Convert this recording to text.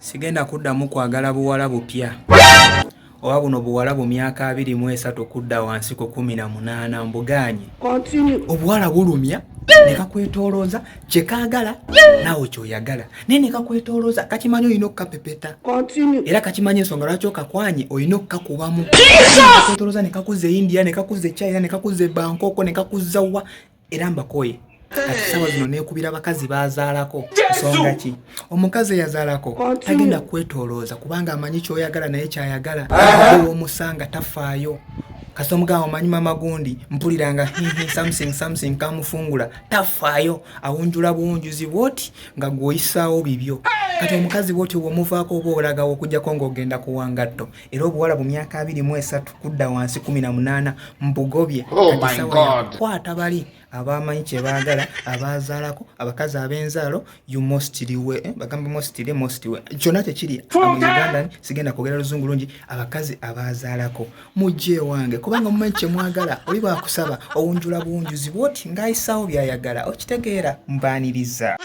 Sigenda kuddamu kwagala buwala bupya oba buno buwala bu myaka 23 kudda wansi ku 18 mbuganye. Obuwala bulumya ne kakwetolooza kye kaagala naawe ky'oyagala naye ne kakwetolooza kakimanyi olina okukapepeta era kakimanyi ensonga lwaki okakwanye olina okukakubamu. Kakwetolooza ne kakuza India ne kakuza China ne kakuza Bangkok ne kakuza wa era mbakoye. Kati sawa zino neekubira bakazi baazaalako. Nsonga ki? Omukazi eyazaalako tagenda kwetolooza kubanga amanyi ky'oyagala naye ky'ayagala. Omusanga tafaayo. Kasolo mugamba omanyi mama gundi mpuliranga something kamufungula tafaayo awunjula buwunjuzi bwoti nga gwoyisaawo bibyo. Kati omukazi bwoti bw'omuvaako oba olagawo okujjako ng'ogenda kuwangatto era obuwala bu myaka 23 kudda wansi 18 mbugobye. Kati sawa kwata bali abamanyi kye baagala abaazaalako abakazi ab'enzaalo you mostly we bagamba mostly we kyonna tekiri mu Ugandan sigenda kwogera luzungu lungi abakazi abaazaalako mujje wange kubanga mumanyi kye mwagala oli bwakusaba owunjula buwunjuzi bwoti ng'ayisaawo by'ayagala okitegeera mbaaniriza.